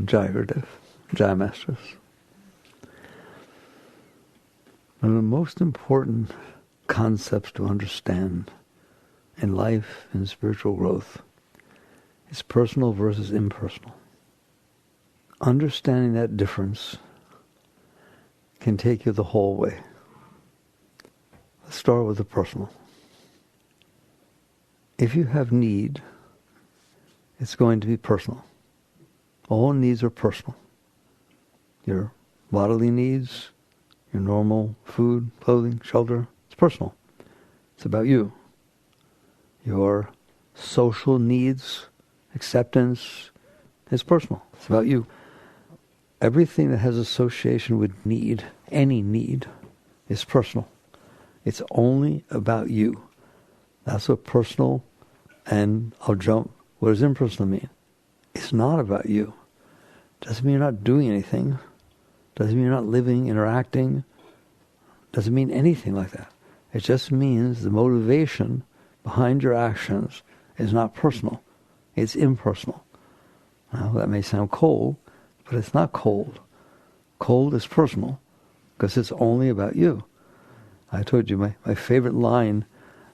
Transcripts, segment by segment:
Jai Masters. One of the most important concepts to understand in life and spiritual growth is personal versus impersonal. Understanding that difference can take you the whole way. Let's start with the personal. If you have need, it's going to be personal. All needs are personal. Your bodily needs, your normal food, clothing, shelter, it's personal. It's about you. Your social needs, acceptance, is personal. It's about you. Everything that has association with need, any need, is personal. It's only about you. That's what personal, and I'll jump, what does impersonal mean? It's not about you. Doesn't mean you're not doing anything. Doesn't mean you're not living, interacting. Doesn't mean anything like that. It just means the motivation behind your actions is not personal. It's impersonal. Now, that may sound cold, but it's not cold. Cold is personal because it's only about you. I told you my favorite line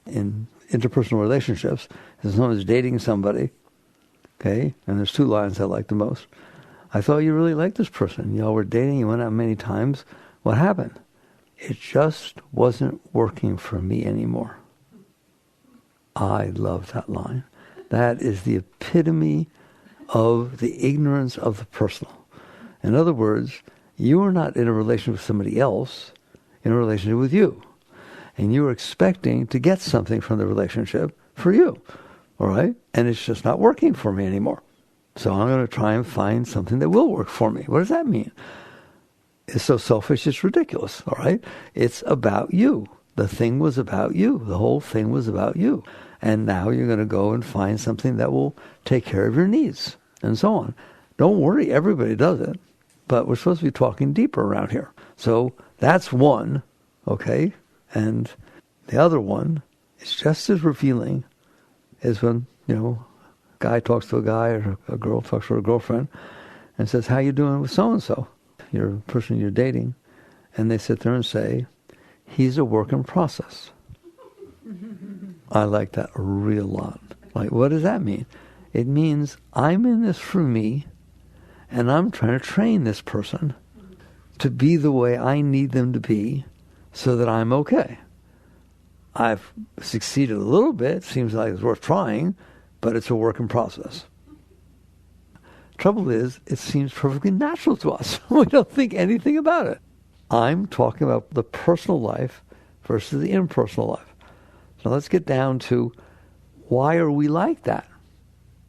in interpersonal relationships is someone's dating somebody, okay, and there's two lines I like the most. I thought you really liked this person. Y'all were dating, you went out many times. What happened? It just wasn't working for me anymore. I love that line. That is the epitome of the ignorance of the personal. In other words, you are not in a relationship with somebody else, in a relationship with you. And you are expecting to get something from the relationship for you. All right? And it's just not working for me anymore. So I'm going to try and find something that will work for me. What does that mean? It's so selfish, it's ridiculous. All right? It's about you. The thing was about you. The whole thing was about you. And now you're going to go and find something that will take care of your needs and so on. Don't worry, everybody does it. But we're supposed to be talking deeper around here. So that's one, okay? And the other one is just as revealing as when, a guy talks to a guy or a girl talks to her girlfriend and says, how you doing with so-and-so? You're a person you're dating. And they sit there and say, he's a work in process. I like that a real lot. Like, what does that mean? It means I'm in this for me, and I'm trying to train this person to be the way I need them to be so that I'm okay. I've succeeded a little bit. Seems like it's worth trying, but it's a work in process. Trouble is, it seems perfectly natural to us. We don't think anything about it. I'm talking about the personal life versus the impersonal life. So let's get down to why are we like that?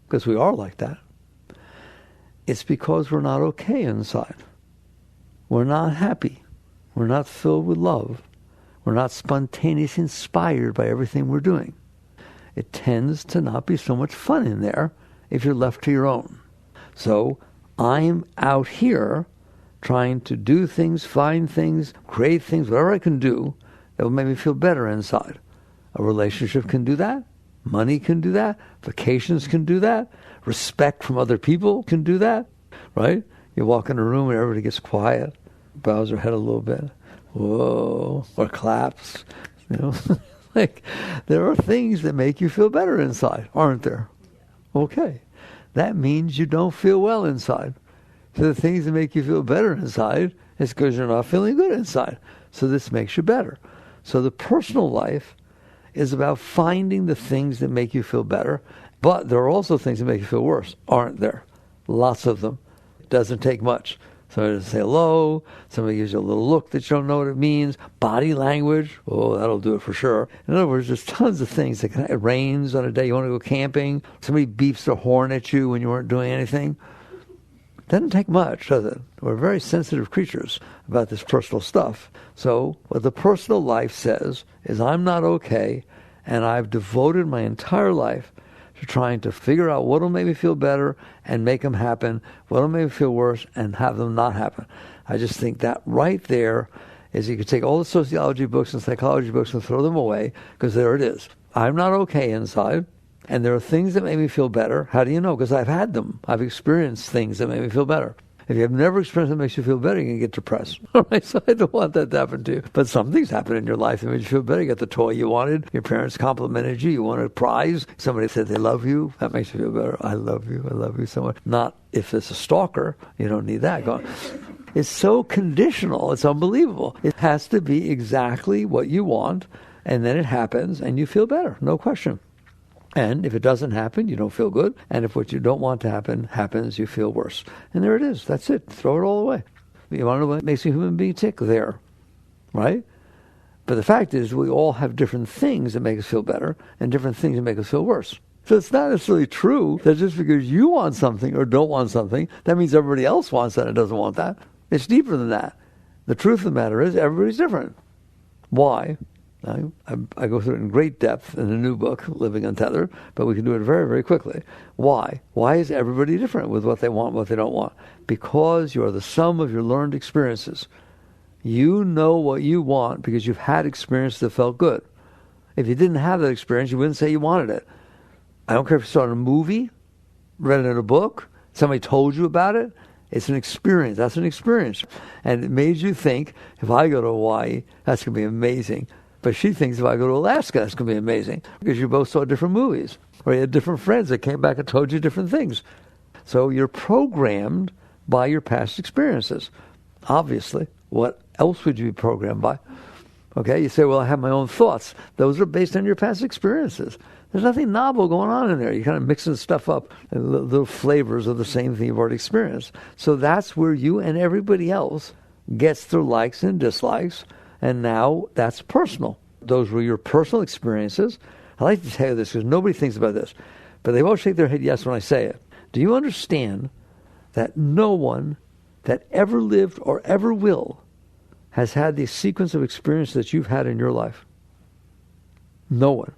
Because we are like that. It's because we're not okay inside. We're not happy. We're not filled with love. We're not spontaneously inspired by everything we're doing. It tends to not be so much fun in there if you're left to your own. So I'm out here trying to do things, find things, create things, whatever I can do that will make me feel better inside. A relationship can do that. Money can do that. Vacations can do that. Respect from other people can do that, right? You walk in a room and everybody gets quiet, bows their head a little bit, whoa, or claps, Like, there are things that make you feel better inside, aren't there? Okay. That means you don't feel well inside. So the things that make you feel better inside is because you're not feeling good inside. So this makes you better. So the personal life is about finding the things that make you feel better, but there are also things that make you feel worse, aren't there? Lots of them. It doesn't take much. Somebody to say hello, somebody gives you a little look that you don't know what it means, body language, oh, that'll do it for sure. In other words, there's tons of things. It rains on a day you want to go camping, somebody beeps their horn at you when you weren't doing anything. It doesn't take much, does it? We're very sensitive creatures about this personal stuff. So what the personal life says is I'm not okay, and I've devoted my entire life to trying to figure out what will make me feel better and make them happen, what will make me feel worse and have them not happen. I just think that right there is you could take all the sociology books and psychology books and throw them away, because there it is. I'm not okay inside, And there are things that make me feel better. How do you know? Because I've had them. I've experienced things that make me feel better. If you have never experienced what makes you feel better, you can get depressed. All right, so I don't want that to happen to you. But some things happen in your life that made you feel better. You got the toy you wanted. Your parents complimented you. You wanted a prize. Somebody said they love you. That makes you feel better. I love you so much. Not if it's a stalker. You don't need that. It's so conditional. It's unbelievable. It has to be exactly what you want, and then it happens, and you feel better. No question. And if it doesn't happen, you don't feel good. And if what you don't want to happen happens, you feel worse. And there it is. That's it. Throw it all away. You want to know what makes a human being tick? There. Right? But the fact is, we all have different things that make us feel better and different things that make us feel worse. So it's not necessarily true that just because you want something or don't want something, that means everybody else wants that and doesn't want that. It's deeper than that. The truth of the matter is, everybody's different. Why? I go through it in great depth in a new book, Living Untethered, but we can do it very, very quickly. Why? Why is everybody different with what they want and what they don't want? Because you are the sum of your learned experiences. You know what you want because you've had experience that felt good. If you didn't have that experience, you wouldn't say you wanted it. I don't care if you saw it in a movie, read it in a book, somebody told you about it. It's an experience. That's an experience. And it made you think, if I go to Hawaii, that's going to be amazing. But she thinks if I go to Alaska, that's going to be amazing. Because you both saw different movies. Or you had different friends that came back and told you different things. So you're programmed by your past experiences. Obviously. What else would you be programmed by? Okay, you say, well, I have my own thoughts. Those are based on your past experiences. There's nothing novel going on in there. You're kind of mixing stuff up, little flavors of the same thing you've already experienced. So that's where you and everybody else gets their likes and dislikes. And now that's personal. Those were your personal experiences. I like to tell you this because nobody thinks about this. But they all shake their head yes when I say it. Do you understand that no one that ever lived or ever will has had the sequence of experience that you've had in your life? No one.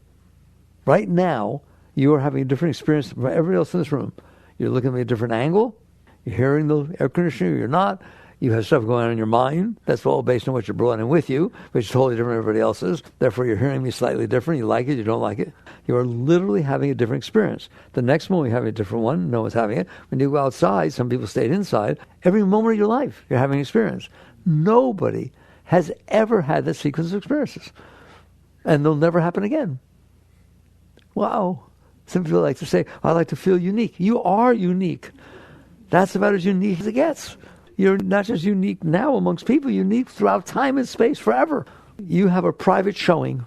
Right now, you are having a different experience from everybody else in this room. You're looking at a different angle. You're hearing the air conditioner. You're not. You have stuff going on in your mind. That's all based on what you brought in with you, which is totally different than everybody else's. Therefore, you're hearing me slightly different. You like it, you don't like it. You are literally having a different experience. The next moment, you're having a different one. No one's having it. When you go outside, some people stayed inside. Every moment of your life, you're having an experience. Nobody has ever had that sequence of experiences. And they'll never happen again. Wow. Some people like to say, I like to feel unique. You are unique. That's about as unique as it gets. You're not just unique now amongst people, you're unique throughout time and space forever. You have a private showing.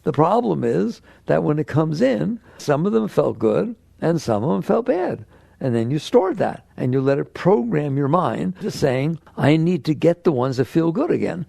The problem is that when it comes in, some of them felt good and some of them felt bad. And then you stored that and you let it program your mind to saying, I need to get the ones that feel good again.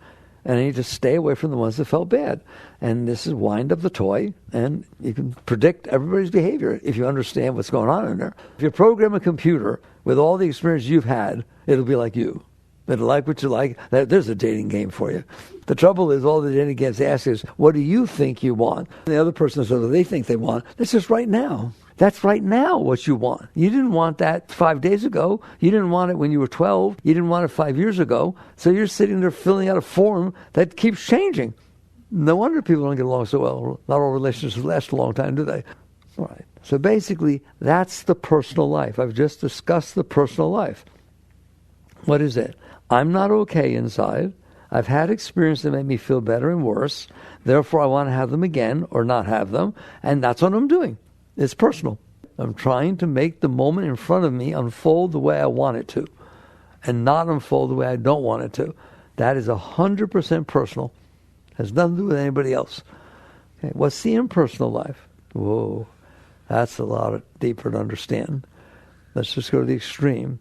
And I need to stay away from the ones that felt bad. And this is wind up the toy, and you can predict everybody's behavior if you understand what's going on in there. If you program a computer with all the experience you've had, it'll be like you. It'll like what you like. There's a dating game for you. The trouble is all the dating games ask is, what do you think you want? And the other person says what they think they want. That's just right now. That's right now what you want. You didn't want that 5 days ago. You didn't want it when you were 12. You didn't want it 5 years ago. So you're sitting there filling out a form that keeps changing. No wonder people don't get along so well. Not all relationships last a long time, do they? All right. So basically, that's the personal life. I've just discussed the personal life. What is it? I'm not okay inside. I've had experiences that make me feel better and worse. Therefore, I want to have them again or not have them. And that's what I'm doing. It's personal. I'm trying to make the moment in front of me unfold the way I want it to and not unfold the way I don't want it to. That is 100% personal. Has nothing to do with anybody else. Okay, what's the impersonal life? Whoa, that's a lot deeper to understand. Let's just go to the extreme.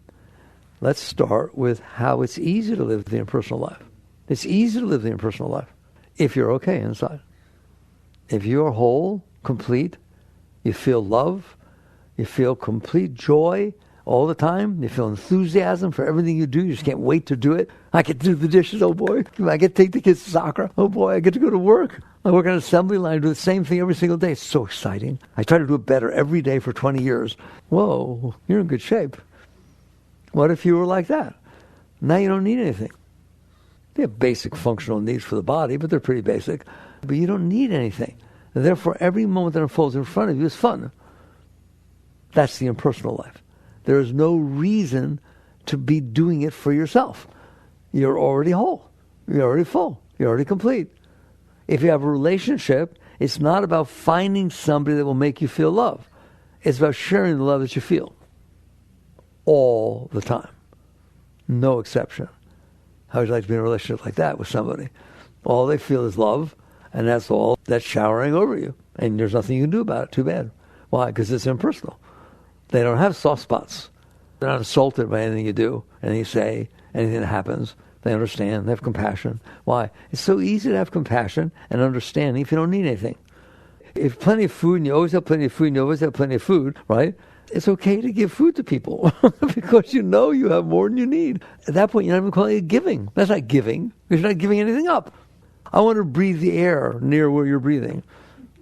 Let's start with how it's easy to live the impersonal life. It's easy to live the impersonal life if you're okay inside. If you're whole, complete, you feel love, you feel complete joy all the time, you feel enthusiasm for everything you do, you just can't wait to do it. I get to do the dishes, oh boy. I get to take the kids to soccer, oh boy, I get to go to work. I work on an assembly line, do the same thing every single day. It's so exciting. I try to do it better every day for 20 years. Whoa, you're in good shape. What if you were like that? Now you don't need anything. They have basic functional needs for the body, but they're pretty basic. But you don't need anything. And therefore, every moment that unfolds in front of you is fun. That's the impersonal life. There is no reason to be doing it for yourself. You're already whole. You're already full. You're already complete. If you have a relationship, it's not about finding somebody that will make you feel love. It's about sharing the love that you feel. All the time. No exception. How would you like to be in a relationship like that with somebody? All they feel is love, and that's all that's showering over you. And there's nothing you can do about it. Too bad. Why? Because it's impersonal. They don't have soft spots. They're not insulted by anything you do, anything you say, anything that happens. They understand. They have compassion. Why? It's so easy to have compassion and understanding if you don't need anything. If plenty of food, and you always have plenty of food, and you always have plenty of food, right? It's okay to give food to people because you know you have more than you need. At that point, you're not even calling it giving. That's not giving. You're not giving anything up. I want to breathe the air near where you're breathing.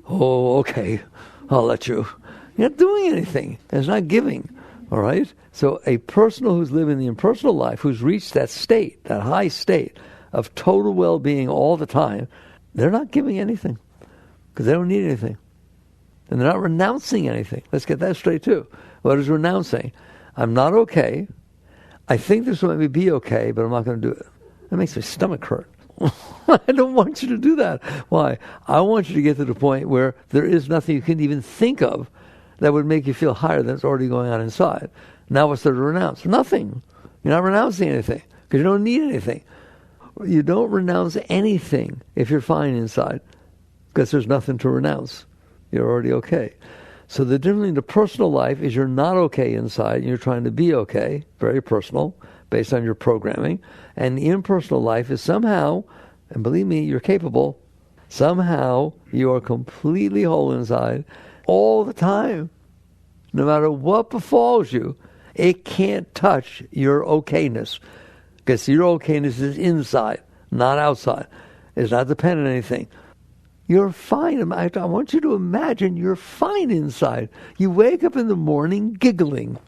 Oh, okay. I'll let you. You're not doing anything. It's not giving. All right? So a person who's living the impersonal life, who's reached that state, that high state of total well-being all the time, they're not giving anything because they don't need anything. And they're not renouncing anything. Let's get that straight too. What is renouncing? I'm not okay. I think this will make me be okay, but I'm not going to do it. That makes my stomach hurt. I don't want you to do that. Why? I want you to get to the point where there is nothing you can even think of that would make you feel higher than it's already going on inside. Now what's there to renounce? Nothing. You're not renouncing anything because you don't need anything. You don't renounce anything if you're fine inside because there's nothing to renounce. You're already okay. So the difference in the personal life is you're not okay inside and you're trying to be okay, very personal, based on your programming. And the impersonal life is somehow, and believe me, you're capable, somehow you are completely whole inside all the time. No matter what befalls you, it can't touch your okayness. Because your okayness is inside, not outside. It's not dependent on anything. You're fine. I want you to imagine you're fine inside. You wake up in the morning giggling.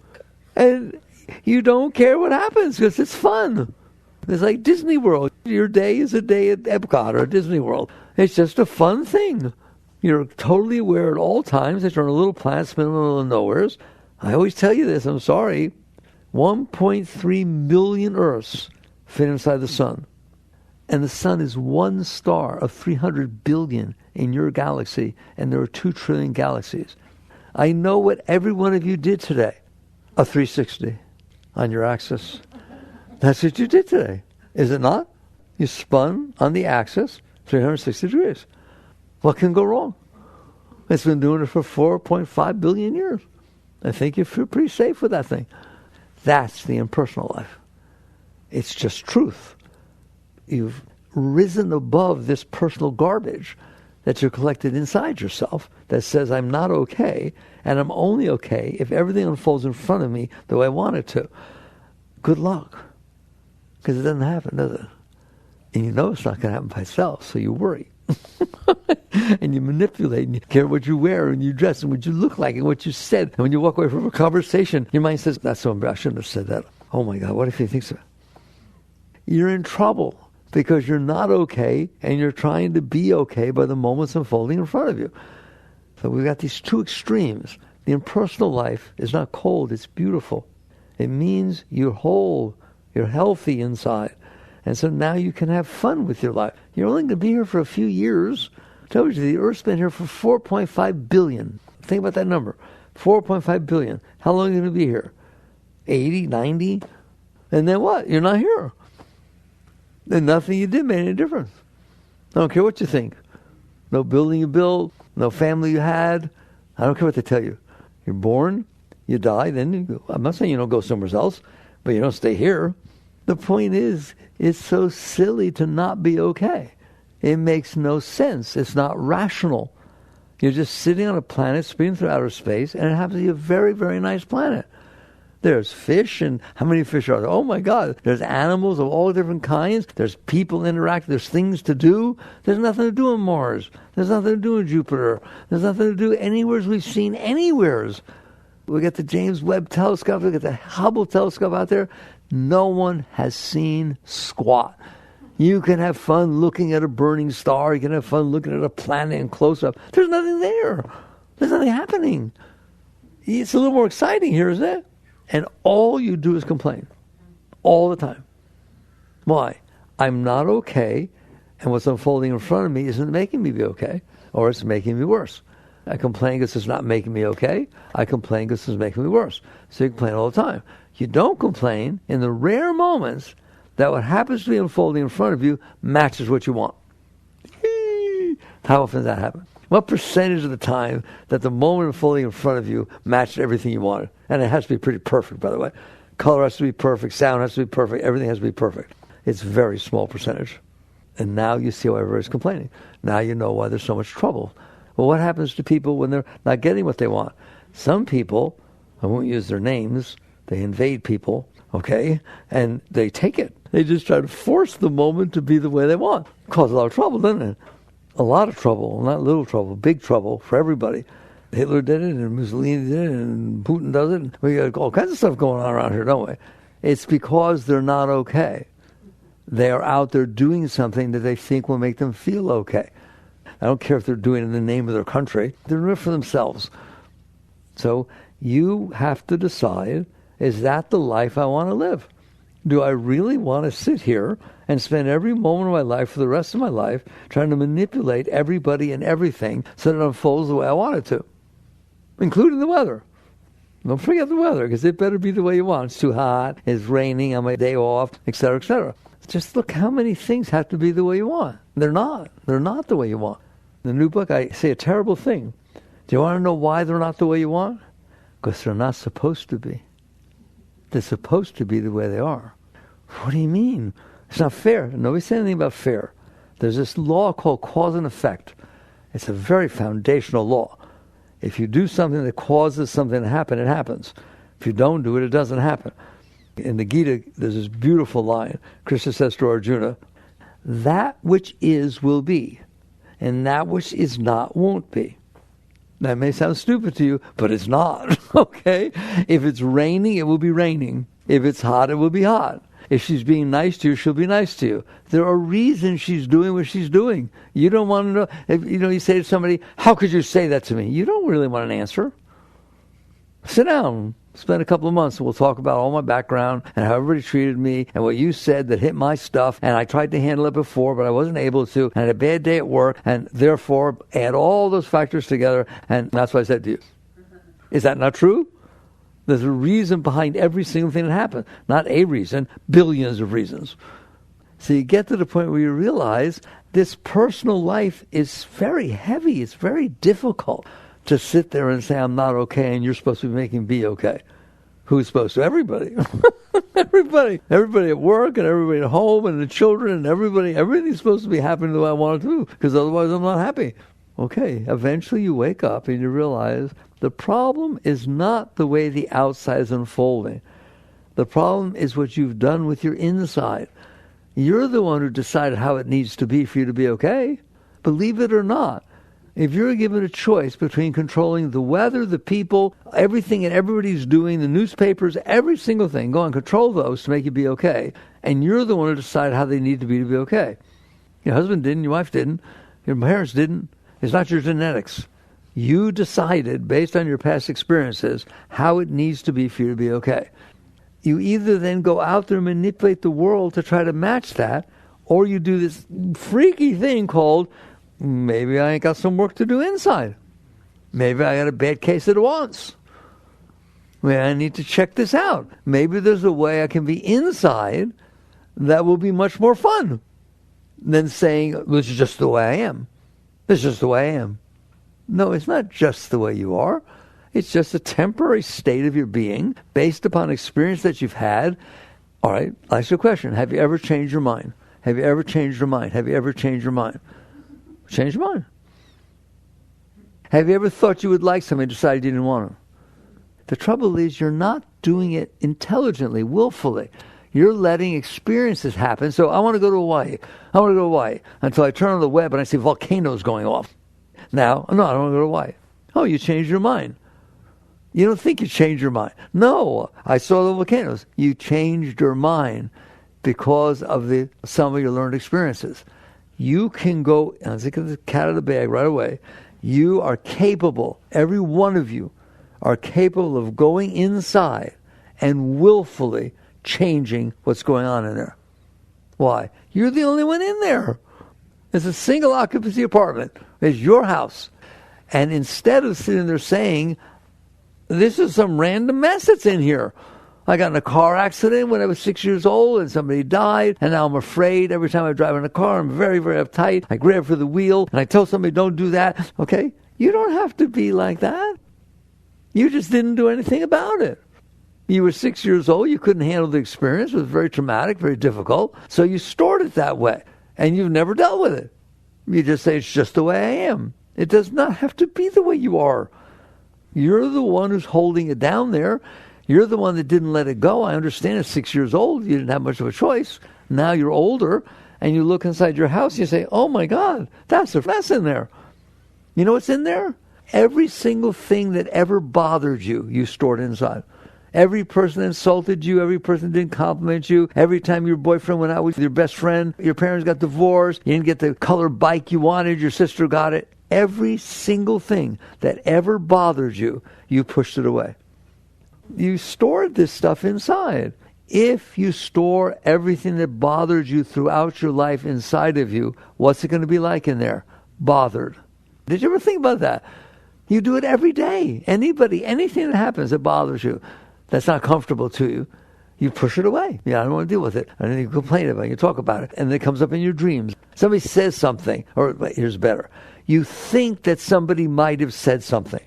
And you don't care what happens because it's fun. It's like Disney World. Your day is a day at Epcot or Disney World. It's just a fun thing. You're totally aware at all times that you're on a little planet spinning in the middle of nowheres. I always tell you this, I'm sorry. 1.3 million Earths fit inside the sun. And the sun is one star of 300 billion in your galaxy, and there are 2 trillion galaxies. I know what every one of you did today. A 360 on your axis. That's what you did today, is it not? You spun on the axis 360 degrees. What can go wrong? It's been doing it for 4.5 billion years. I think you feel pretty safe with that thing. That's the impersonal life. It's just truth. You've risen above this personal garbage that you're collected inside yourself that says I'm not okay, and I'm only okay if everything unfolds in front of me the way I want it to. Good luck. Because it doesn't happen, does it? And you know it's not going to happen by itself, so you worry. And you manipulate, and you care what you wear, and you dress, and what you look like, and what you said. And when you walk away from a conversation, your mind says, that's so embarrassing, I shouldn't have said that. Oh my God, what if he thinks so? You're in trouble because you're not okay, and you're trying to be okay by the moments unfolding in front of you. So we've got these 2 extremes. The impersonal life is not cold, it's beautiful. It means you're whole, you're healthy inside. And so now you can have fun with your life. You're only going to be here for a few years. I told you, the Earth's been here for 4.5 billion. Think about that number. 4.5 billion. How long are you going to be here? 80, 90? And then what? You're not here. Then nothing you did made any difference. I don't care what you think. No building you built, no family you had. I don't care what they tell you. You're born, you die, then you go. I'm not saying you don't go somewhere else, but you don't stay here. The point is, it's so silly to not be okay. It makes no sense. It's not rational. You're just sitting on a planet spinning through outer space, and it happens to be a very, very nice planet. There's fish, and how many fish are there? Oh my God, there's animals of all different kinds. There's people interacting. There's things to do. There's nothing to do on Mars. There's nothing to do on Jupiter. There's nothing to do anywhere we've seen anywheres. We got the James Webb telescope. We got the Hubble telescope out there. No one has seen squat. You can have fun looking at a burning star. You can have fun looking at a planet in close-up. There's nothing there. There's nothing happening. It's a little more exciting here, isn't it? And all you do is complain. All the time. Why? I'm not okay, and what's unfolding in front of me isn't making me be okay, or it's making me worse. I complain because it's not making me okay. I complain because it's making me worse. So you complain all the time. You don't complain in the rare moments that what happens to be unfolding in front of you matches what you want. How often does that happen? What percentage of the time that the moment unfolding in front of you matched everything you wanted? And it has to be pretty perfect, by the way. Color has to be perfect. Sound has to be perfect. Everything has to be perfect. It's a very small percentage. And now you see why everybody's complaining. Now you know why there's so much trouble. Well, what happens to people when they're not getting what they want? Some people, I won't use their names, they invade people, okay, and they take it. They just try to force the moment to be the way they want. Cause a lot of trouble, doesn't it? A lot of trouble, not little trouble, big trouble for everybody. Hitler did it, and Mussolini did it, and Putin does it. We got all kinds of stuff going on around here, don't we? It's because they're not okay. They are out there doing something that they think will make them feel okay. I don't care if they're doing it in the name of their country. They're doing it for themselves. So you have to decide, is that the life I want to live? Do I really want to sit here and spend every moment of my life for the rest of my life trying to manipulate everybody and everything so that it unfolds the way I want it to, including the weather? Don't forget the weather, because it better be the way you want. It's too hot, it's raining on my day off, etc., etc. Just look how many things have to be the way you want. They're not. They're not the way you want. In the new book, I say a terrible thing. Do you want to know why they're not the way you want? Because they're not supposed to be. They're supposed to be the way they are. What do you mean? It's not fair. Nobody said anything about fair. There's this law called cause and effect. It's a very foundational law. If you do something that causes something to happen, it happens. If you don't do it, it doesn't happen. In the Gita, there's this beautiful line. Krishna says to Arjuna, that which is will be, and that which is not won't be. That may sound stupid to you, but it's not, okay? If it's raining, it will be raining. If it's hot, it will be hot. If she's being nice to you, she'll be nice to you. There are reasons she's doing what she's doing. You don't want to know. If, you say to somebody, how could you say that to me? You don't really want an answer. Sit down. Spend a couple of months and we'll talk about all my background and how everybody treated me and what you said that hit my stuff, and I tried to handle it before but I wasn't able to, and I had a bad day at work, and therefore add all those factors together, and that's what I said to you. Is that not true? There's a reason behind every single thing that happened. Not a reason, billions of reasons. So you get to the point where you realize this personal life is very heavy. It's very difficult to sit there and say, I'm not okay, and you're supposed to be making me be okay. Who's supposed to? Everybody. Everybody. Everybody at work, and everybody at home, and the children, and everybody. Everything's supposed to be happening the way I want it to, because otherwise I'm not happy. Okay, eventually you wake up and you realize the problem is not the way the outside is unfolding. The problem is what you've done with your inside. You're the one who decided how it needs to be for you to be okay. Believe it or not. If you're given a choice between controlling the weather, the people, everything and everybody's doing, the newspapers, every single thing, go and control those to make you be okay. And you're the one who decided how they need to be okay. Your husband didn't, your wife didn't, your parents didn't. It's not your genetics. You decided, based on your past experiences, how it needs to be for you to be okay. You either then go out there and manipulate the world to try to match that, or you do this freaky thing called, maybe I ain't got some work to do inside. Maybe I got a bad case at once. Maybe I need to check this out. Maybe there's a way I can be inside that will be much more fun than saying, this is just the way I am. This is just the way I am. No, it's not just the way you are. It's just a temporary state of your being based upon experience that you've had. All right, I'll ask you a question. Have you ever changed your mind? Have you ever changed your mind? Have you ever changed your mind? Change your mind. Have you ever thought you would like something and decided you didn't want it? The trouble is you're not doing it intelligently, willfully. You're letting experiences happen. So I want to go to Hawaii. I want to go to Hawaii until I turn on the web and I see volcanoes going off. Now, no, I don't want to go to Hawaii. Oh, you changed your mind. You don't think you changed your mind. No, I saw the volcanoes. You changed your mind. because of some of your learned experiences. You can go, and let's get the cat out of the bag right away. You are capable, every one of you are capable of going inside and willfully changing what's going on in there. Why? You're the only one in there. It's a single occupancy apartment. It's your house. And instead of sitting there saying, this is some random mess that's in here. I got in a car accident when I was 6 years old and somebody died, and now I'm afraid every time I drive in a car. I'm very, very uptight. I grab for the wheel and I tell somebody, don't do that. Okay? You don't have to be like that. You just didn't do anything about it. You were 6 years old. You couldn't handle the experience. It was very traumatic, very difficult. So you stored it that way, and you've never dealt with it. You just say, it's just the way I am. It does not have to be the way you are. You're the one who's holding it down there. You're the one that didn't let it go. I understand at 6 years old, you didn't have much of a choice. Now you're older, and you look inside your house, and you say, oh my God, that's a mess in there. You know what's in there? Every single thing that ever bothered you, you stored inside. Every person that insulted you, every person that didn't compliment you, every time your boyfriend went out with your best friend, your parents got divorced, you didn't get the color bike you wanted, your sister got it. Every single thing that ever bothered you, you pushed it away. You stored this stuff inside. If you store everything that bothered you throughout your life inside of you, what's it going to be like in there? Bothered. Did you ever think about that? You do it every day. Anybody, anything that happens that bothers you, that's not comfortable to you, you push it away. Yeah, I don't want to deal with it. And then you complain about it, you talk about it, and it comes up in your dreams. Somebody says something, or wait, here's better. You think that somebody might have said something.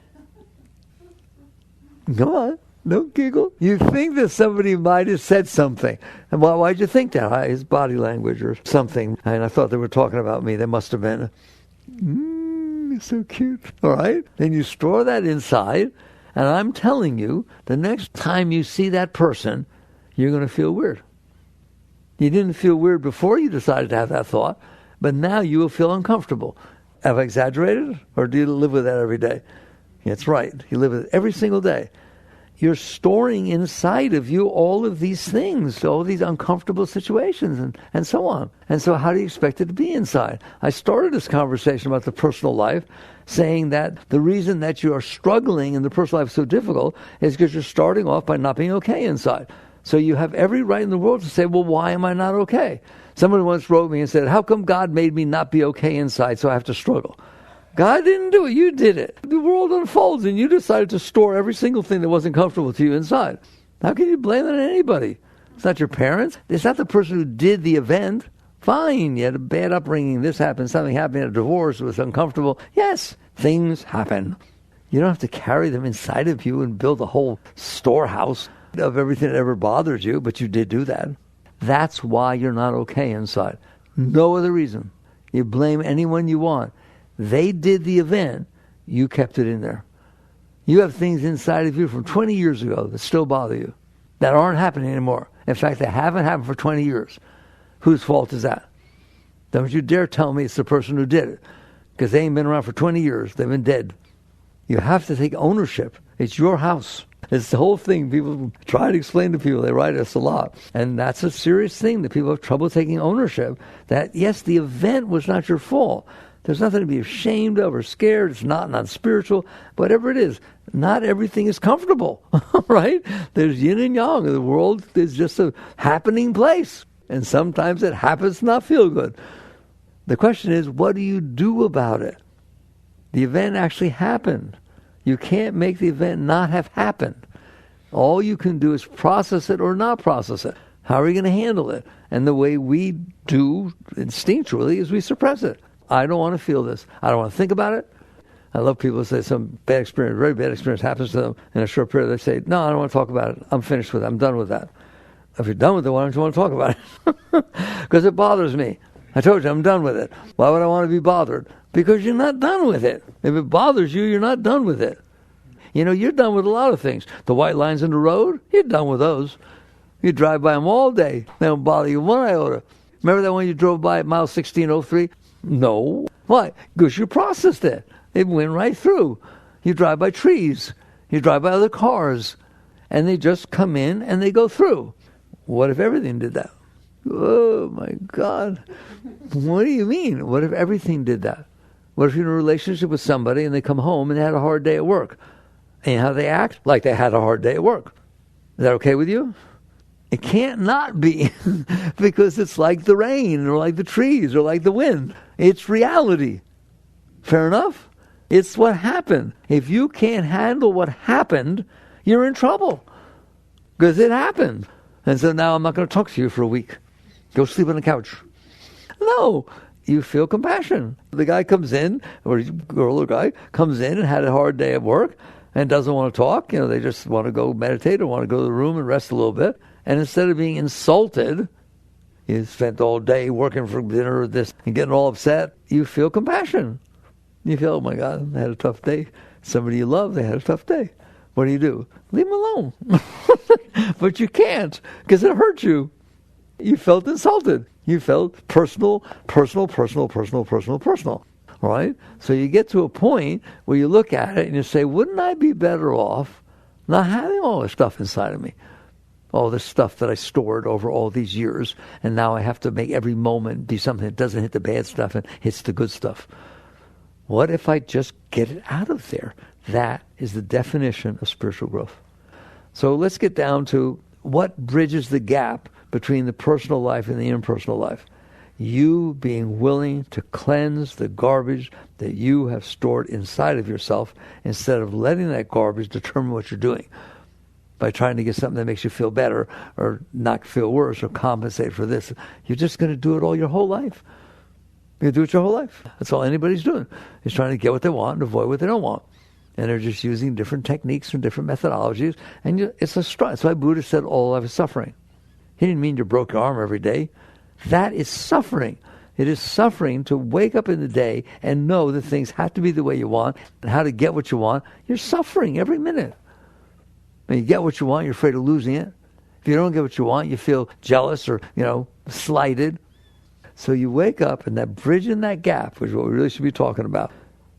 Come on, don't giggle. You think that somebody might have said something. And why'd you think that? His body language or something. And I thought they were talking about me. They must have been. So cute. All right? Then you store that inside. And I'm telling you, the next time you see that person, you're going to feel weird. You didn't feel weird before you decided to have that thought, but now you will feel uncomfortable. Have I exaggerated? Or do you live with that every day? That's right. You live with it every single day. You're storing inside of you all of these things, all these uncomfortable situations, and so on. And so how do you expect it to be inside? I started this conversation about the personal life saying that the reason that you are struggling in the personal life so difficult is because you're starting off by not being okay inside. So you have every right in the world to say, well, why am I not okay? Someone once wrote me and said, how come God made me not be okay inside so I have to struggle? God didn't do it. You did it. The world unfolds and you decided to store every single thing that wasn't comfortable to you inside. How can you blame it on anybody? It's not your parents. It's not the person who did the event. Fine, you had a bad upbringing. This happened. Something happened. A divorce. It was uncomfortable. Yes, things happen. You don't have to carry them inside of you and build a whole storehouse of everything that ever bothered you, but you did do that. That's why you're not okay inside. No other reason. You blame anyone you want. They did the event. You kept it in there. You have things inside of you from 20 years ago that still bother you, that aren't happening anymore. In fact, they haven't happened for 20 years. Whose fault is that? Don't you dare tell me it's the person who did it, because they ain't been around for 20 years. They've been dead. You have to take ownership. It's your house. It's the whole thing. People try to explain to people. They write us a lot. And that's a serious thing that people have trouble taking ownership. That, yes, the event was not your fault. There's nothing to be ashamed of or scared. It's not spiritual. Whatever it is, not everything is comfortable, right? There's yin and yang. The world is just a happening place. And sometimes it happens to not feel good. The question is, what do you do about it? The event actually happened. You can't make the event not have happened. All you can do is process it or not process it. How are you going to handle it? And the way we do instinctually is we suppress it. I don't want to feel this. I don't want to think about it. I love people who say some bad experience, very bad experience happens to them in a short period. They say, no, I don't want to talk about it. I'm finished with it. I'm done with that. If you're done with it, why don't you want to talk about it? Because it bothers me. I told you, I'm done with it. Why would I want to be bothered? Because you're not done with it. If it bothers you, you're not done with it. You know, you're done with a lot of things. The white lines in the road, you're done with those. You drive by them all day. They don't bother you one iota. Remember that when you drove by at mile 1603? No. Why? Because you processed it. It went right through. You drive by trees. You drive by other cars. And they just come in and they go through. What if everything did that? Oh my God. What do you mean? What if everything did that? What if you're in a relationship with somebody and they come home and they had a hard day at work? And how they act? Like they had a hard day at work. Is that okay with you? It can't not be because it's like the rain or like the trees or like the wind. It's reality. Fair enough? It's what happened. If you can't handle what happened, you're in trouble because it happened. And so now I'm not going to talk to you for a week. Go sleep on the couch. No, you feel compassion. The guy comes in, or girl or guy comes in and had a hard day at work and doesn't want to talk. They just want to go meditate or want to go to the room and rest a little bit. And instead of being insulted, you spent all day working for dinner or this and getting all upset, you feel compassion. You feel, oh my God, they had a tough day. Somebody you love, they had a tough day. What do? Leave them alone. But you can't because it hurt you. You felt insulted. You felt personal. All right? So you get to a point where you look at it and you say, wouldn't I be better off not having all this stuff inside of me? All this stuff that I stored over all these years, and now I have to make every moment be something that doesn't hit the bad stuff and hits the good stuff. What if I just get it out of there? That is the definition of spiritual growth. So let's get down to what bridges the gap between the personal life and the impersonal life. You being willing to cleanse the garbage that you have stored inside of yourself instead of letting that garbage determine what you're doing by trying to get something that makes you feel better or not feel worse or compensate for this. You're just going to do it all your whole life. You do it your whole life. That's all anybody's doing, is trying to get what they want and avoid what they don't want. And they're just using different techniques and different methodologies. And it's a struggle. That's why Buddha said all life is suffering. He didn't mean you broke your arm every day. That is suffering. It is suffering to wake up in the day and know that things have to be the way you want and how to get what you want. You're suffering every minute. When you get what you want, you're afraid of losing it. If you don't get what you want, you feel jealous or, slighted. So you wake up, and that bridge in that gap, which is what we really should be talking about,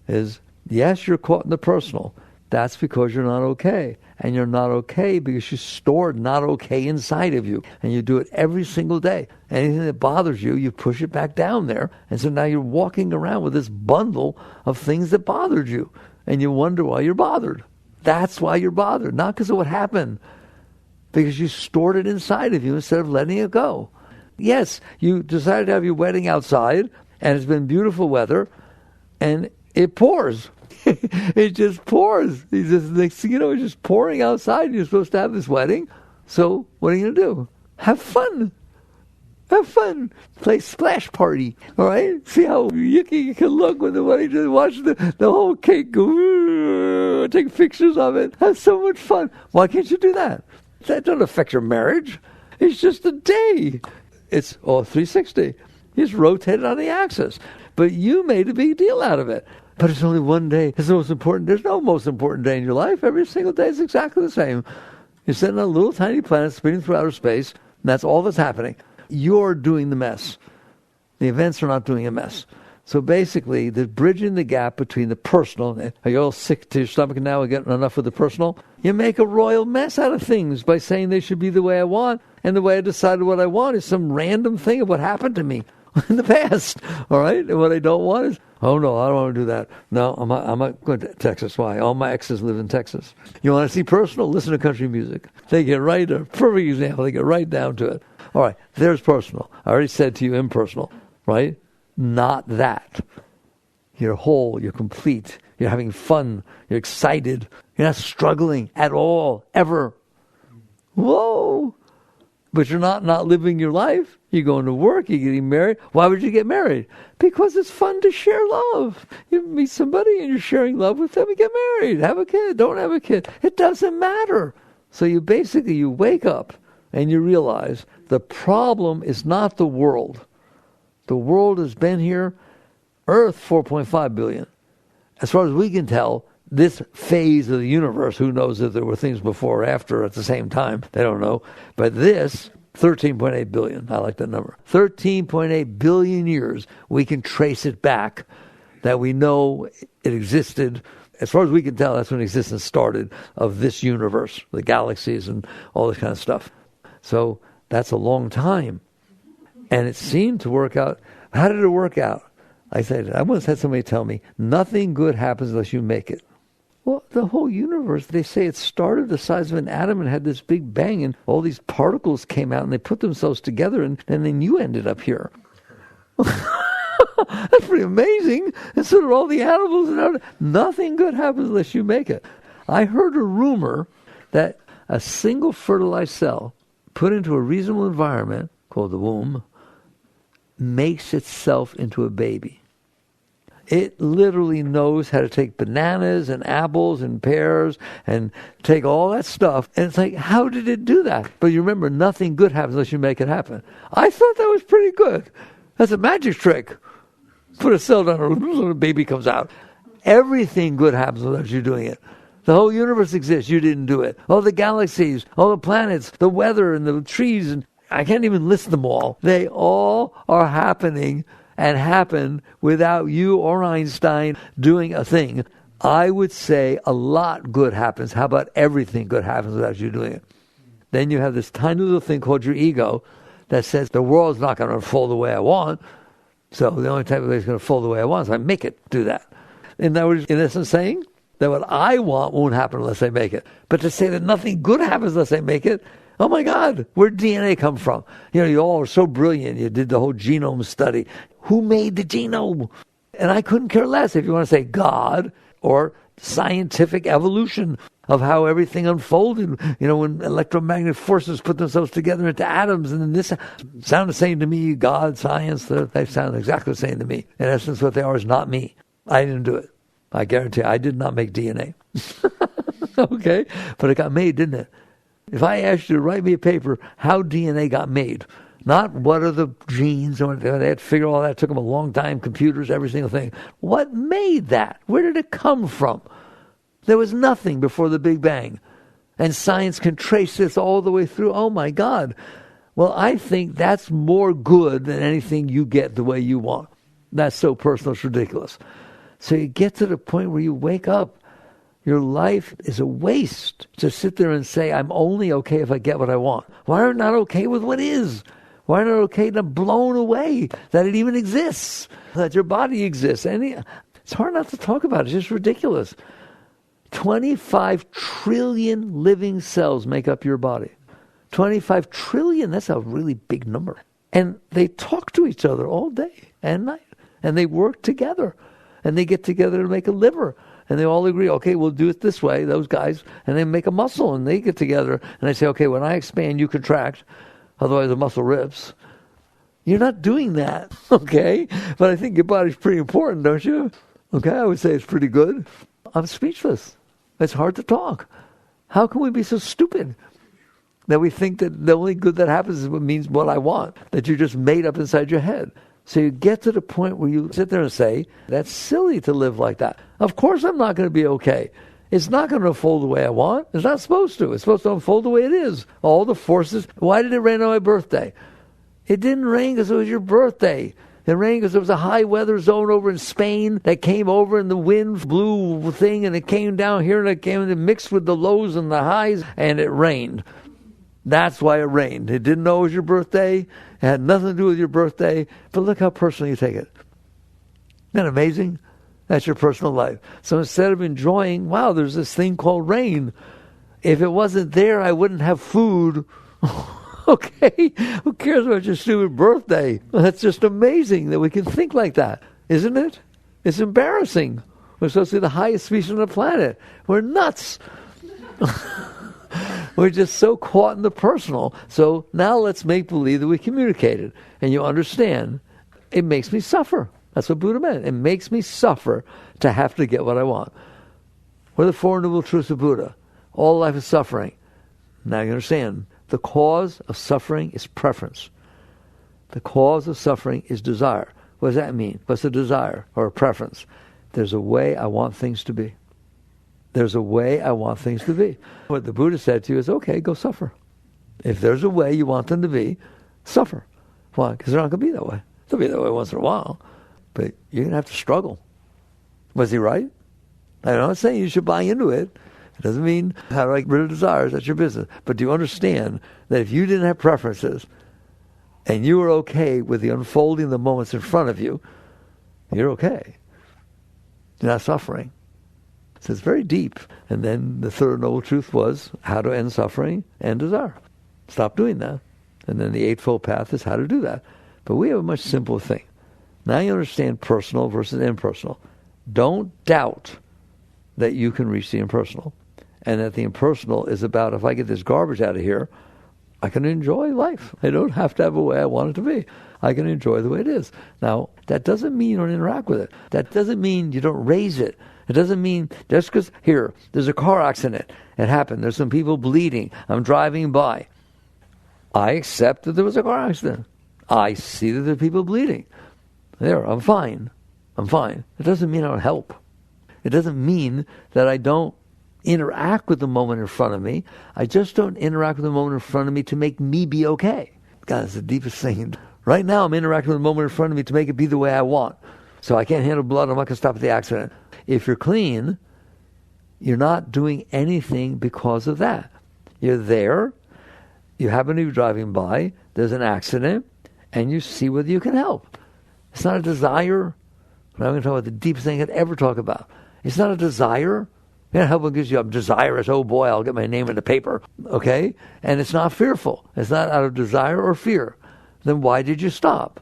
is, yes, you're caught in the personal. That's because you're not okay. And you're not okay because you stored not okay inside of you. And you do it every single day. Anything that bothers you, you push it back down there. And so now you're walking around with this bundle of things that bothered you. And you wonder why you're bothered. That's why you're bothered. Not because of what happened. Because you stored it inside of you instead of letting it go. Yes, you decided to have your wedding outside, and it's been beautiful weather, and it pours. It just pours. Next thing you know, it's just pouring outside, and you're supposed to have this wedding. So what are you going to do? Have fun. Have fun. Play splash party. All right? See how yucky you can look when the wedding, just watch the whole cake go, take pictures of it. Have so much fun. Why can't you do that? That doesn't affect your marriage. It's just a day. It's all 360. You just rotated on the axis. But you made a big deal out of it. But it's only one day. It's the most important. There's no most important day in your life. Every single day is exactly the same. You're sitting on a little tiny planet spinning through outer space, and that's all that's happening. You're doing the mess. The events are not doing a mess. So basically, the bridging the gap between the personal, are you all sick to your stomach now and getting enough of the personal? You make a royal mess out of things by saying they should be the way I want, and the way I decided what I want is some random thing of what happened to me in the past. All right? And what I don't want is, oh no, I don't want to do that. No, I'm not going to Texas. Why? All my exes live in Texas. You want to see personal? Listen to country music. They get right, a perfect example, they get right down to it. All right, there's personal. I already said to you impersonal, right? Not that. You're whole, you're complete, you're having fun, you're excited, you're not struggling at all, ever. Whoa! But you're not living your life. You're going to work, you're getting married. Why would you get married? Because it's fun to share love. You meet somebody and you're sharing love with them and get married. Have a kid, don't have a kid. It doesn't matter. So you wake up and you realize the problem is not the world. The world has been here, Earth 4.5 billion. As far as we can tell, this phase of the universe, who knows if there were things before or after at the same time, they don't know. But this, 13.8 billion, I like that number. 13.8 billion years, we can trace it back, that we know it existed. As far as we can tell, that's when existence started of this universe, the galaxies and all this kind of stuff. So that's a long time. And it seemed to work out. How did it work out? I once had somebody tell me, nothing good happens unless you make it. Well, the whole universe, they say it started the size of an atom and had this big bang, and all these particles came out and they put themselves together, and then you ended up here. That's pretty amazing. And so did all the animals. And nothing good happens unless you make it. I heard a rumor that a single fertilized cell put into a reasonable environment, called the womb, makes itself into a baby. It literally knows how to take bananas and apples and pears and take all that stuff. And it's like, how did it do that? But you remember, nothing good happens unless you make it happen. I thought that was pretty good. That's a magic trick. Put a cell down and a baby comes out. Everything good happens without you doing it. The whole universe exists. You didn't do it. All the galaxies, all the planets, the weather and the trees, and I can't even list them all. They all are happening and happen without you or Einstein doing a thing. I would say a lot good happens. How about everything good happens without you doing it? Then you have this tiny little thing called your ego that says the world's not going to unfold the way I want. So the only type of way it's going to unfold the way I want is I make it do that. And that was, in essence, saying that what I want won't happen unless I make it. But to say that nothing good happens unless I make it, oh my God, where'd DNA come from? You all are so brilliant. You did the whole genome study. Who made the genome? And I couldn't care less if you want to say God or scientific evolution of how everything unfolded. When electromagnetic forces put themselves together into atoms, and then this sound the same to me. God, science, they sound exactly the same to me. In essence, what they are is not me. I didn't do it. I guarantee you, I did not make DNA. Okay? But it got made, didn't it? If I asked you to write me a paper, how DNA got made, not what are the genes, or they had to figure all that. It took them a long time, computers, every single thing. What made that? Where did it come from? There was nothing before the Big Bang. And science can trace this all the way through. Oh my God. Well, I think that's more good than anything you get the way you want. That's so personal, it's ridiculous. So you get to the point where you wake up. Your life is a waste to sit there and say, I'm only okay if I get what I want. Why are you not okay with what is? Why are you not okay to blown away that it even exists, that your body exists? It's hard not to talk about it. It's just ridiculous. 25 trillion living cells make up your body. 25 trillion, that's a really big number. And they talk to each other all day and night. And they work together. And they get together to make a liver. And they all agree, okay, we'll do it this way, those guys. And they make a muscle, and they get together. And they say, okay, when I expand, you contract. Otherwise, the muscle rips. You're not doing that, okay? But I think your body's pretty important, don't you? Okay, I would say it's pretty good. I'm speechless. It's hard to talk. How can we be so stupid that we think that the only good that happens is what means what I want, that you just made up inside your head? So you get to the point where you sit there and say, that's silly to live like that. Of course I'm not going to be okay. It's not going to unfold the way I want. It's not supposed to. It's supposed to unfold the way it is. All the forces. Why did it rain on my birthday? It didn't rain because it was your birthday. It rained because there was a high weather zone over in Spain that came over, and the wind blew thing, and it came down here, and it came and mixed with the lows and the highs, and it rained. That's why it rained. It didn't know it was your birthday. It had nothing to do with your birthday. But look how personal you take it. Isn't that amazing? That's your personal life. So instead of enjoying, wow, there's this thing called rain. If it wasn't there, I wouldn't have food. Okay? Who cares about your stupid birthday? Well, that's just amazing that we can think like that, isn't it? It's embarrassing. We're supposed to be the highest species on the planet. We're nuts. We're just so caught in the personal. So now let's make believe that we communicated. And you understand, it makes me suffer. That's what Buddha meant. It makes me suffer to have to get what I want. What are the Four Noble Truths of Buddha? All life is suffering. Now you understand, the cause of suffering is preference. The cause of suffering is desire. What does that mean? What's a desire or a preference? There's a way I want things to be. There's a way I want things to be. What the Buddha said to you is, okay, go suffer. If there's a way you want them to be, suffer. Why? Because they're not going to be that way. They'll be that way once in a while. But you're going to have to struggle. Was he right? I'm not saying you should buy into it. It doesn't mean how to get rid of desires. That's your business. But do you understand that if you didn't have preferences, and you are okay with the unfolding of the moments in front of you, you're okay. You're not suffering. So it's very deep. And then the third noble truth was how to end suffering and desire. Stop doing that. And then the Eightfold Path is how to do that. But we have a much simpler thing. Now you understand personal versus impersonal. Don't doubt that you can reach the impersonal. And that the impersonal is about, if I get this garbage out of here, I can enjoy life. I don't have to have a way I want it to be. I can enjoy the way it is. Now, that doesn't mean you don't interact with it. That doesn't mean you don't raise it. It doesn't mean just because, here, there's a car accident. It happened. There's some people bleeding. I'm driving by. I accept that there was a car accident. I see that there are people bleeding. There, I'm fine. I'm fine. It doesn't mean I don't help. It doesn't mean that I don't interact with the moment in front of me. I just don't interact with the moment in front of me to make me be okay. God, it's the deepest thing. Right now, I'm interacting with the moment in front of me to make it be the way I want. So I can't handle blood. I'm not going to stop at the accident. If you're clean, you're not doing anything because of that. You're there. You happen to be driving by. There's an accident. And you see whether you can help. It's not a desire. I'm going to talk about the deepest thing I could ever talk about. It's not a desire. You know, help because I'm desirous. Oh boy, I'll get my name in the paper. Okay? And it's not fearful. It's not out of desire or fear. Then why did you stop?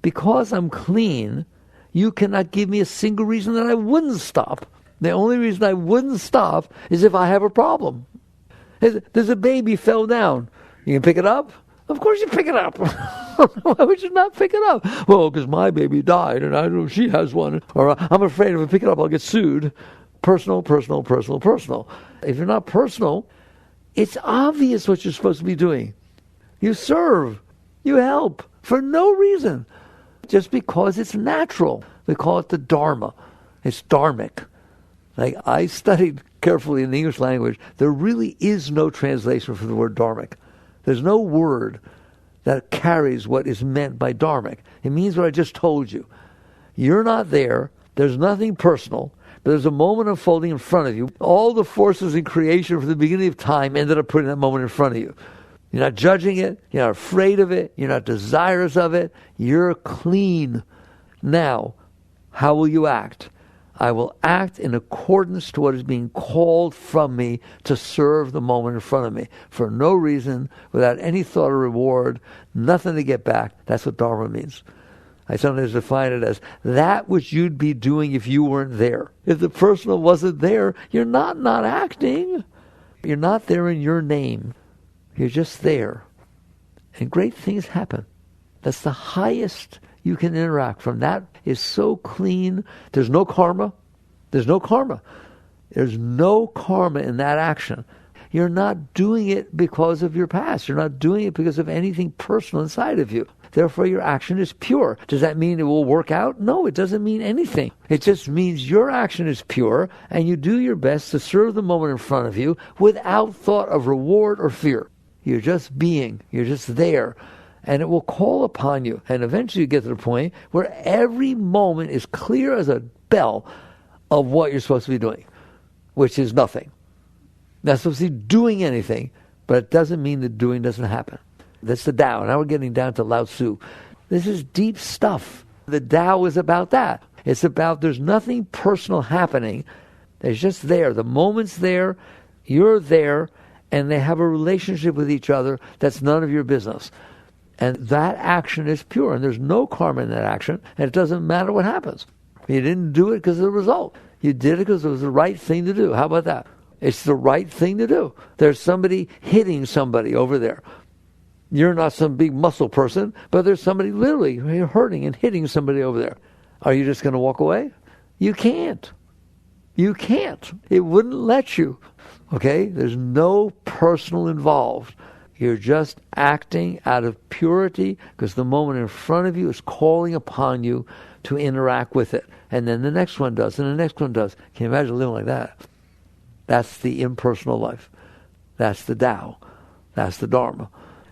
Because I'm clean, you cannot give me a single reason that I wouldn't stop. The only reason I wouldn't stop is if I have a problem. There's a baby fell down. You can pick it up? Of course you pick it up. Why would you not pick it up? Well, because my baby died and I know she has one. Or I'm afraid if I pick it up, I'll get sued. Personal, personal, personal, personal. If you're not personal, it's obvious what you're supposed to be doing. You serve. You help for no reason. Just because it's natural. We call it the Dharma. It's dharmic. Like I studied carefully in the English language. There really is no translation for the word dharmic. There's no word that carries what is meant by dharmic. It means what I just told you. You're not there. There's nothing personal. But there's a moment unfolding in front of you. All the forces in creation from the beginning of time ended up putting that moment in front of you. You're not judging it. You're not afraid of it. You're not desirous of it. You're clean. Now, how will you act? I will act in accordance to what is being called from me to serve the moment in front of me. For no reason, without any thought of reward, nothing to get back. That's what Dharma means. I sometimes define it as that which you'd be doing if you weren't there. If the personal wasn't there, you're not acting. You're not there in your name. You're just there. And great things happen. That's the highest you can interact from. That is so clean. There's no karma. There's no karma. There's no karma in that action. You're not doing it because of your past. You're not doing it because of anything personal inside of you. Therefore, your action is pure. Does that mean it will work out? No, it doesn't mean anything. It just means your action is pure and you do your best to serve the moment in front of you without thought of reward or fear. You're just being. You're just there. And it will call upon you. And eventually you get to the point where every moment is clear as a bell of what you're supposed to be doing, which is nothing. Not supposed to be doing anything, but it doesn't mean that doing doesn't happen. That's the Tao. Now we're getting down to Lao Tzu. This is deep stuff. The Tao is about that. It's about there's nothing personal happening. It's just there. The moment's there. You're there. And they have a relationship with each other that's none of your business. And that action is pure. And there's no karma in that action. And it doesn't matter what happens. You didn't do it because of the result. You did it because it was the right thing to do. How about that? It's the right thing to do. There's somebody hitting somebody over there. You're not some big muscle person, but there's somebody literally hurting and hitting somebody over there. Are you just going to walk away? You can't. You can't. It wouldn't let you. Okay? There's no personal involved. You're just acting out of purity because the moment in front of you is calling upon you to interact with it. And then the next one does, and the next one does. Can you imagine living like that? That's the impersonal life. That's the Tao. That's the Dharma.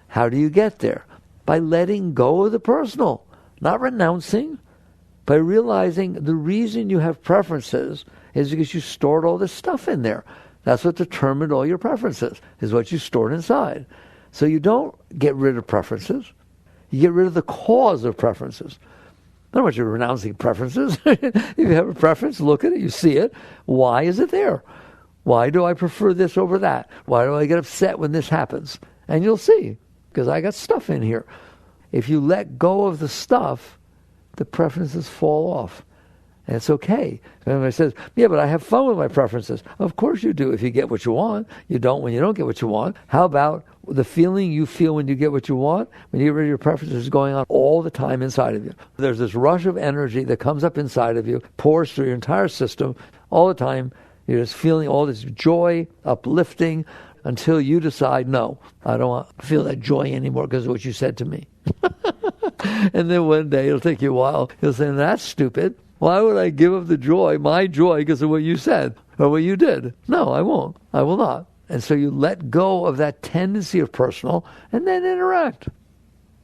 How do you get there? By letting go of the personal, not renouncing, by realizing the reason you have preferences is because you stored all this stuff in there. That's what determined all your preferences, is what you stored inside. So you don't get rid of preferences. You get rid of the cause of preferences. I don't want you renouncing preferences. If you have a preference, look at it, you see it. Why is it there? Why do I prefer this over that? Why do I get upset when this happens? And you'll see, because I got stuff in here. If you let go of the stuff, the preferences fall off. And it's okay. Everybody says, yeah, but I have fun with my preferences. Of course you do if you get what you want. You don't when you don't get what you want. How about the feeling you feel when you get what you want? When you get rid of your preferences is going on all the time inside of you. There's this rush of energy that comes up inside of you, pours through your entire system all the time. You're just feeling all this joy, uplifting, until you decide, no, I don't want to feel that joy anymore because of what you said to me. And then one day, it'll take you a while, you'll say, that's stupid. Why would I give up the joy, my joy, because of what you said or what you did? No, I won't. I will not. And so you let go of that tendency of personal and then interact.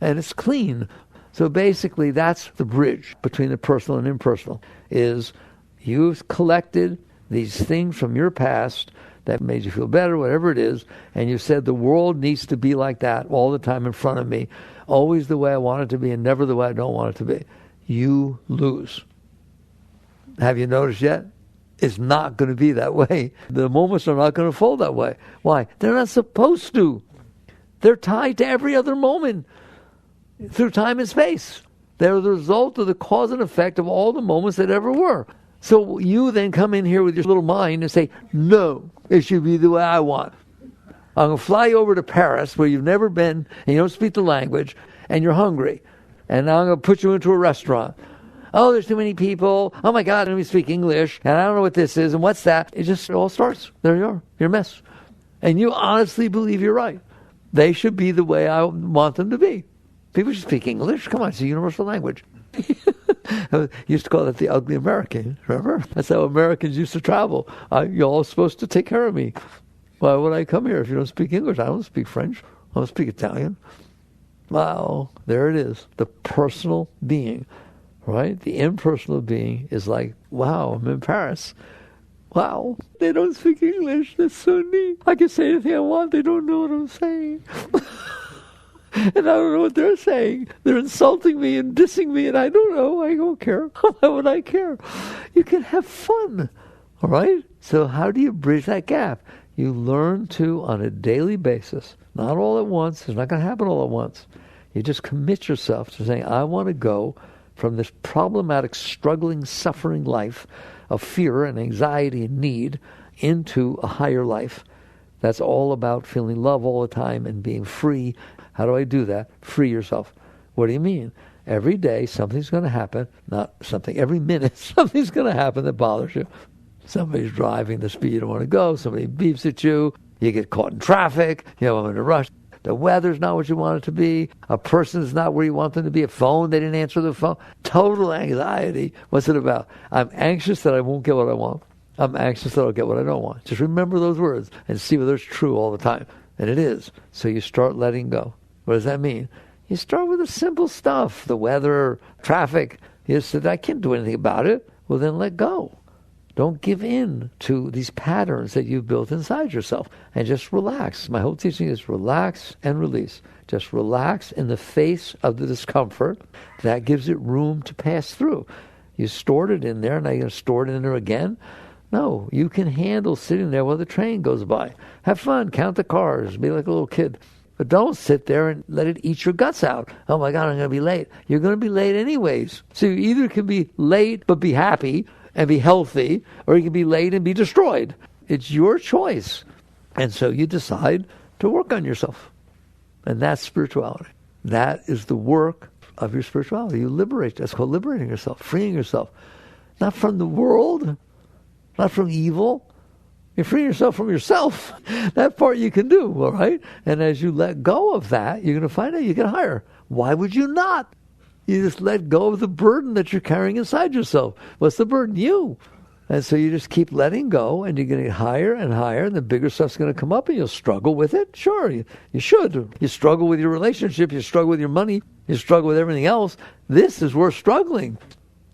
And it's clean. So basically, that's the bridge between the personal and impersonal, is you've collected these things from your past that made you feel better, whatever it is, and you said the world needs to be like that all the time in front of me, always the way I want it to be and never the way I don't want it to be. You lose. Have you noticed yet? It's not going to be that way. The moments are not going to fold that way. Why? They're not supposed to. They're tied to every other moment through time and space. They're the result of the cause and effect of all the moments that ever were. So you then come in here with your little mind and say, no, it should be the way I want. I'm going to fly you over to Paris where you've never been and you don't speak the language and you're hungry. And now I'm going to put you into a restaurant. Oh, there's too many people. Oh my God, I don't even speak English. And I don't know what this is and what's that. It all starts. There you are. You're a mess. And you honestly believe you're right. They should be the way I want them to be. People should speak English. Come on, it's a universal language. Used to call it the ugly American, remember? That's how Americans used to travel. You're all supposed to take care of me. Why would I come here if you don't speak English? I don't speak French. I don't speak Italian. Wow, there it is. The personal being, right? The impersonal being is like, wow, I'm in Paris. Wow, they don't speak English. That's so neat. I can say anything I want. They don't know what I'm saying. And I don't know what they're saying. They're insulting me and dissing me, and I don't know. I don't care. Why would I care? You can have fun, all right? So how do you bridge that gap? You learn to, on a daily basis, not all at once. It's not going to happen all at once. You just commit yourself to saying, I want to go from this problematic, struggling, suffering life of fear and anxiety and need into a higher life. That's all about feeling love all the time and being free. How do I do that? Free yourself. What do you mean? Every day something's going to happen, every minute something's going to happen that bothers you. Somebody's driving the speed you don't want to go, somebody beeps at you, you get caught in traffic, I'm in a rush. The weather's not what you want it to be. A person's not where you want them to be. A phone, they didn't answer the phone. Total anxiety. What's it about? I'm anxious that I won't get what I want. I'm anxious that I'll get what I don't want. Just remember those words and see whether it's true all the time. And it is. So you start letting go. What does that mean? You start with the simple stuff, the weather, traffic. You said, I can't do anything about it. Well, then let go. Don't give in to these patterns that you've built inside yourself. And just relax. My whole teaching is relax and release. Just relax in the face of the discomfort. That gives it room to pass through. You stored it in there, now you're going to store it in there again? No, you can handle sitting there while the train goes by. Have fun, count the cars, be like a little kid. But don't sit there and let it eat your guts out. Oh my God, I'm going to be late. You're going to be late anyways. So you either can be late but be happy and be healthy, or you can be late and be destroyed. It's your choice. And so you decide to work on yourself. And that's spirituality. That is the work of your spirituality. You liberate. That's called liberating yourself, freeing yourself. Not from the world, not from evil. You're freeing yourself from yourself. That part you can do, all right? And as you let go of that, you're going to find out you get higher. Why would you not? You just let go of the burden that you're carrying inside yourself. What's the burden? You. And so you just keep letting go, and you're going to get higher and higher, and the bigger stuff's going to come up, and you'll struggle with it. Sure, you should. You struggle with your relationship. You struggle with your money. You struggle with everything else. This is worth struggling.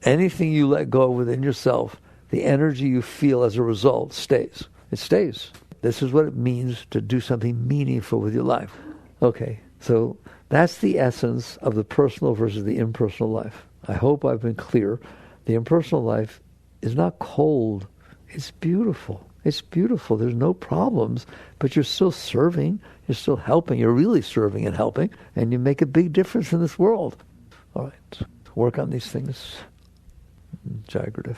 Anything you let go within yourself, the energy you feel as a result stays. It stays. This is what it means to do something meaningful with your life. Okay, so that's the essence of the personal versus the impersonal life. I hope I've been clear. The impersonal life is not cold. It's beautiful. It's beautiful. There's no problems, but you're still serving. You're still helping. You're really serving and helping, and you make a big difference in this world. All right, work on these things. Jai Gurudev.